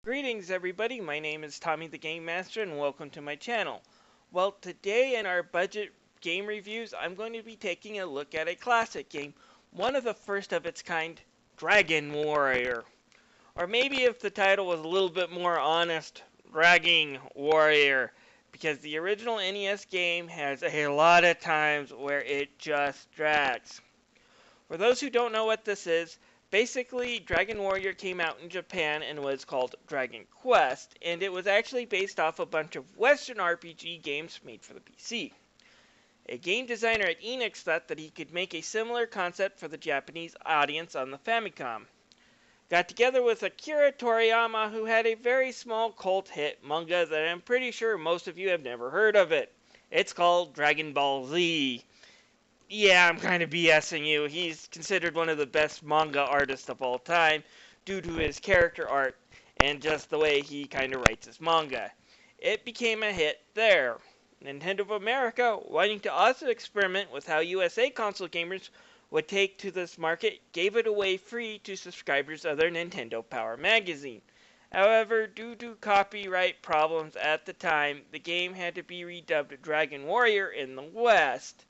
Greetings everybody, my name is Tommy the Game Master and welcome to my channel. Well, today in our budget game reviews, I'm going to be taking a look at a classic game, one of the first of its kind, Dragon Warrior. Or maybe if the title was a little bit more honest, Dragon Warrior, because the original NES game has a lot of times where it just drags. For those who don't know what this is, basically Dragon Warrior came out in Japan and was called Dragon Quest, and it was actually based off a bunch of Western RPG games made for the PC. A game designer at Enix thought that he could make a similar concept for the Japanese audience on the Famicom. Got together with Akira Toriyama, who had a very small cult hit manga that I'm pretty sure most of you have never heard of it. It's called Dragon Ball Z. Yeah, I'm kind of BSing you. He's considered one of the best manga artists of all time due to his character art and just the way he kind of writes his manga. It became a hit there. Nintendo of America, wanting to also experiment with how USA console gamers would take to this market, gave it away free to subscribers of their Nintendo Power magazine. However, due to copyright problems at the time, the game had to be redubbed Dragon Warrior in the West,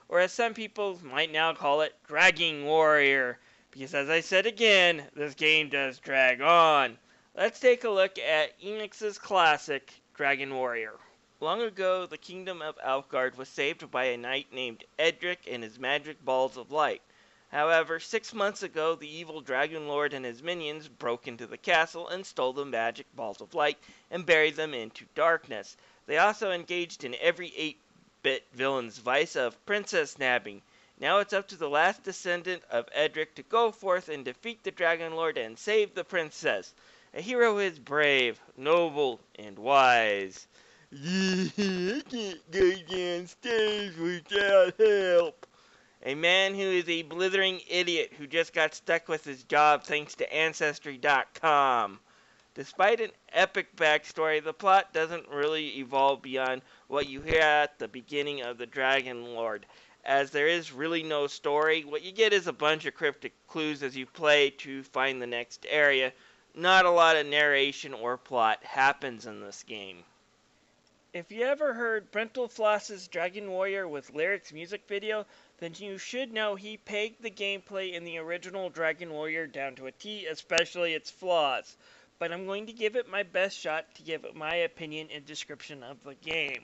or as some people might now call it, Dragging Warrior, because as I said again, this game does drag on. Let's take a look at Enix's classic, Dragon Warrior. Long ago, the kingdom of Alfgard was saved by a knight named Edric and his magic balls of light. However, 6 months ago, the evil Dragon Lord and his minions broke into the castle and stole the magic balls of light and buried them into darkness. They also engaged in every 8-bit villain's vice of princess nabbing. Now it's up to the last descendant of Edric to go forth and defeat the Dragon Lord and save the princess. A hero who is brave, noble, and wise. I can't go downstairs without help. A man who is a blithering idiot who just got stuck with his job thanks to Ancestry.com. Despite an epic backstory, the plot doesn't really evolve beyond what you hear at the beginning of The Dragon Lord. As there is really no story, what you get is a bunch of cryptic clues as you play to find the next area. Not a lot of narration or plot happens in this game. If you ever heard Brental Floss's Dragon Warrior with lyrics music video, then you should know he pegged the gameplay in the original Dragon Warrior down to a T, especially its flaws. But I'm going to give it my best shot to give my opinion and description of the game.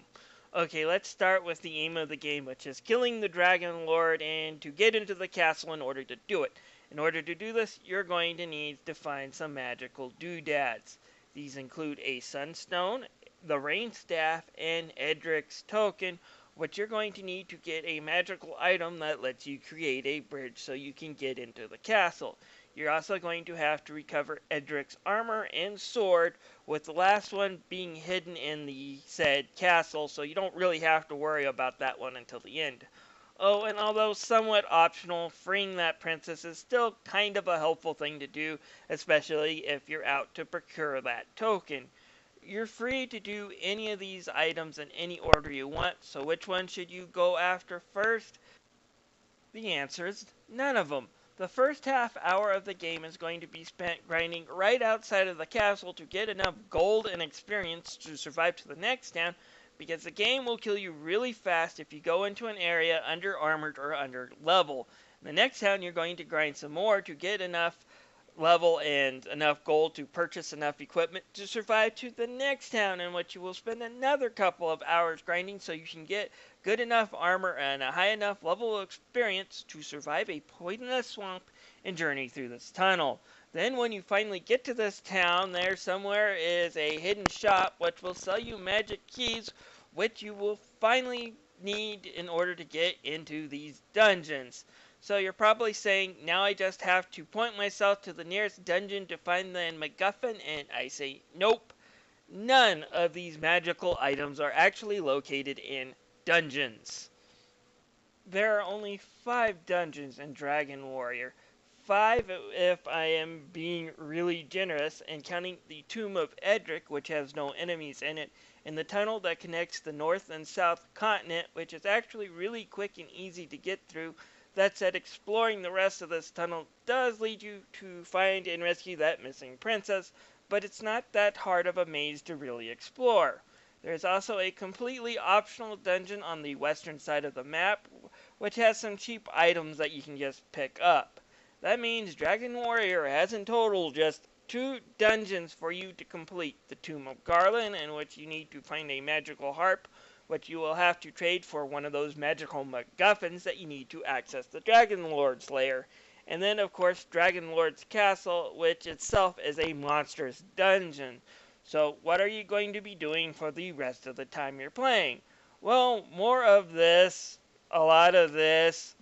Okay, let's start with the aim of the game, which is killing the Dragon Lord and to get into the castle in order to do it. In order to do this, you're going to need to find some magical doodads. These include a sunstone, the rain staff, and Edric's token, which you're going to need to get a magical item that lets you create a bridge so you can get into the castle. You're also going to have to recover Edric's armor and sword, with the last one being hidden in the said castle, so you don't really have to worry about that one until the end. Oh, and although somewhat optional, freeing that princess is still kind of a helpful thing to do, especially if you're out to procure that token. You're free to do any of these items in any order you want, so which one should you go after first? The answer is none of them. The first half hour of the game is going to be spent grinding right outside of the castle to get enough gold and experience to survive to the next town, because the game will kill you really fast if you go into an area under armored or under level. In the next town you're going to grind some more to get enough level and enough gold to purchase enough equipment to survive to the next town, in which you will spend another couple of hours grinding so you can get good enough armor and a high enough level of experience to survive a poisonous swamp and journey through this tunnel. Then when you finally get to this town, there somewhere is a hidden shop which will sell you magic keys, which you will finally need in order to get into these dungeons. So you're probably saying, now I just have to point myself to the nearest dungeon to find the MacGuffin, and I say, nope. None of these magical items are actually located in dungeons. There are only 5 dungeons in Dragon Warrior. 5 if I am being really generous, and counting the Tomb of Edric, which has no enemies in it, and the tunnel that connects the North and South continent, which is actually really quick and easy to get through. That said, exploring the rest of this tunnel does lead you to find and rescue that missing princess, but it's not that hard of a maze to really explore. There's also a completely optional dungeon on the western side of the map, which has some cheap items that you can just pick up. That means Dragon Warrior has in total just 2 dungeons for you to complete. The Tomb of Garland, in which you need to find a magical harp, which you will have to trade for one of those magical MacGuffins that you need to access the Dragon Lord's lair. And then, of course, Dragon Lord's Castle, which itself is a monstrous dungeon. So, what are you going to be doing for the rest of the time you're playing? Well, more of this, a lot of this.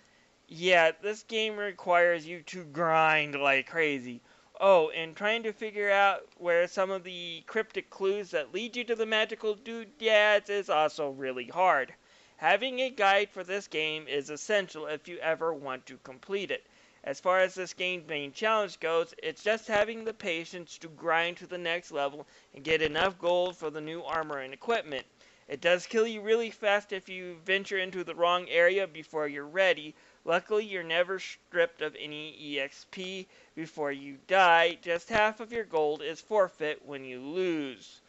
Yeah, this game requires you to grind like crazy. Oh, and trying to figure out where some of the cryptic clues that lead you to the magical doodads is also really hard. Having a guide for this game is essential if you ever want to complete it. As far as this game's main challenge goes, it's just having the patience to grind to the next level and get enough gold for the new armor and equipment. It does kill you really fast if you venture into the wrong area before you're ready. Luckily, you're never stripped of any EXP before you die. Just half of your gold is forfeit when you lose.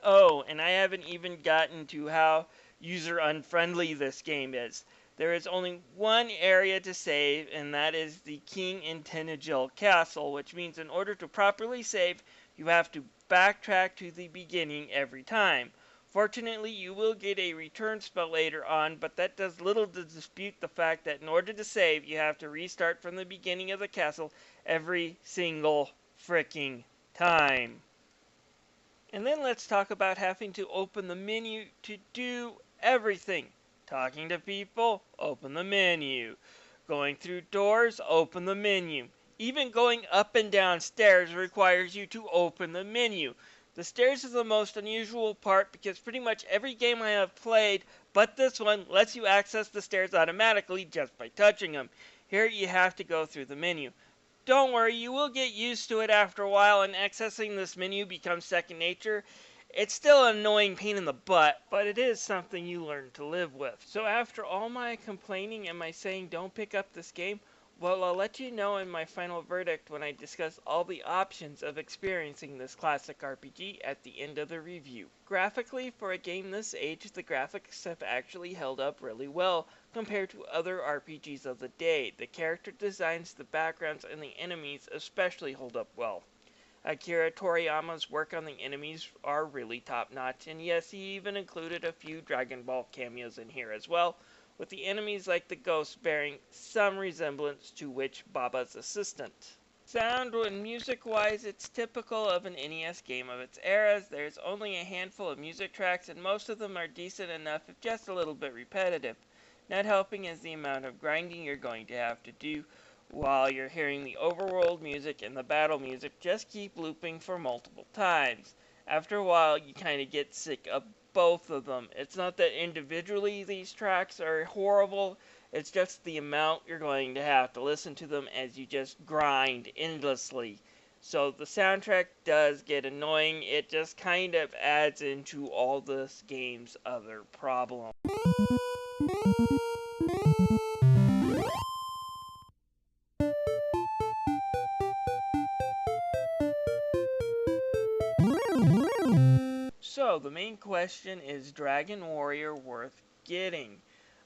Oh, and I haven't even gotten to how user-unfriendly this game is. There is only one area to save, and that is the King in Tennagel Castle, which means in order to properly save, you have to backtrack to the beginning every time. Fortunately, you will get a return spell later on, but that does little to dispute the fact that in order to save, you have to restart from the beginning of the castle every single fricking time. And then let's talk about having to open the menu to do everything. Talking to people, open the menu. Going through doors, open the menu. Even going up and down stairs requires you to open the menu. The stairs is the most unusual part because pretty much every game I have played, but this one, lets you access the stairs automatically just by touching them. Here you have to go through the menu. Don't worry, you will get used to it after a while, and accessing this menu becomes second nature. It's still an annoying pain in the butt, but it is something you learn to live with. So after all my complaining and my saying don't pick up this game, well, I'll let you know in my final verdict when I discuss all the options of experiencing this classic RPG at the end of the review. Graphically, for a game this age, the graphics have actually held up really well compared to other RPGs of the day. The character designs, the backgrounds, and the enemies especially hold up well. Akira Toriyama's work on the enemies are really top-notch, and yes, he even included a few Dragon Ball cameos in here as well, with the enemies like the ghosts bearing some resemblance to Witch Baba's assistant. Sound and music-wise, it's typical of an NES game of its eras. There's only a handful of music tracks, and most of them are decent enough, if just a little bit repetitive. Not helping is the amount of grinding you're going to have to do, while you're hearing the overworld music and the battle music just keep looping for multiple times. After a while, you kind of get sick of both of them. It's not that individually these tracks are horrible, it's just the amount you're going to have to listen to them as you just grind endlessly. So the soundtrack does get annoying. It just kind of adds into all this game's other problems. So, the main question is Dragon Warrior worth getting?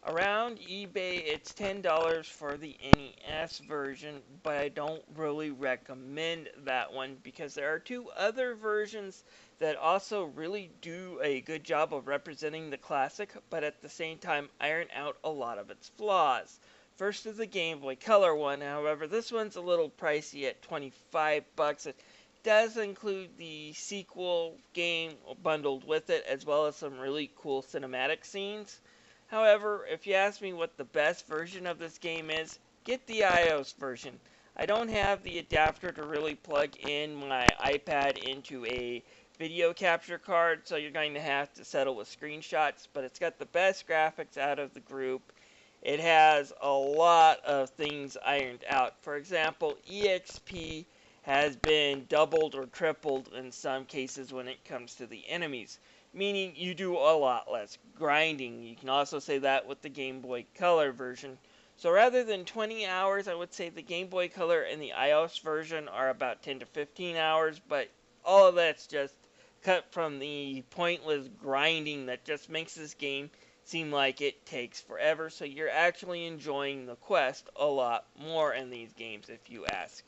Around eBay, it's $10 for the NES version, but I don't really recommend that one because there are 2 other versions that also really do a good job of representing the classic, but at the same time iron out a lot of its flaws. First is the Game Boy Color one, however, this one's a little pricey at $25. It does include the sequel game bundled with it, as well as some really cool cinematic scenes. However, if you ask me what the best version of this game is, get the iOS version. I don't have the adapter to really plug in my iPad into a video capture card, so you're going to have to settle with screenshots, but it's got the best graphics out of the group. It has a lot of things ironed out. For example, EXP has been doubled or tripled in some cases when it comes to the enemies, meaning you do a lot less grinding. You can also say that with the Game Boy Color version. So rather than 20 hours, I would say the Game Boy Color and the iOS version are about 10 to 15 hours, but all of that's just cut from the pointless grinding that just makes this game seem like it takes forever, so you're actually enjoying the quest a lot more in these games if you ask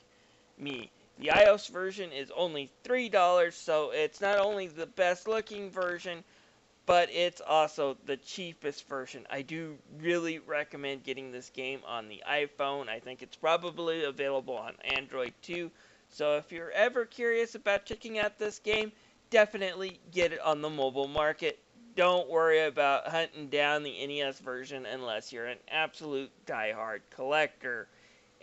me. The iOS version is only $3, so it's not only the best looking version, but it's also the cheapest version. I do really recommend getting this game on the iPhone. I think it's probably available on Android too. So if you're ever curious about checking out this game, definitely get it on the mobile market. Don't worry about hunting down the NES version unless you're an absolute diehard collector.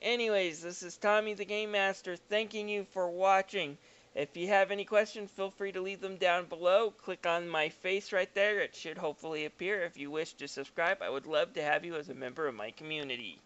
Anyways, this is Tommy the Game Master thanking you for watching. If you have any questions, feel free to leave them down below. Click on my face right there. It should hopefully appear. If you wish to subscribe, I would love to have you as a member of my community.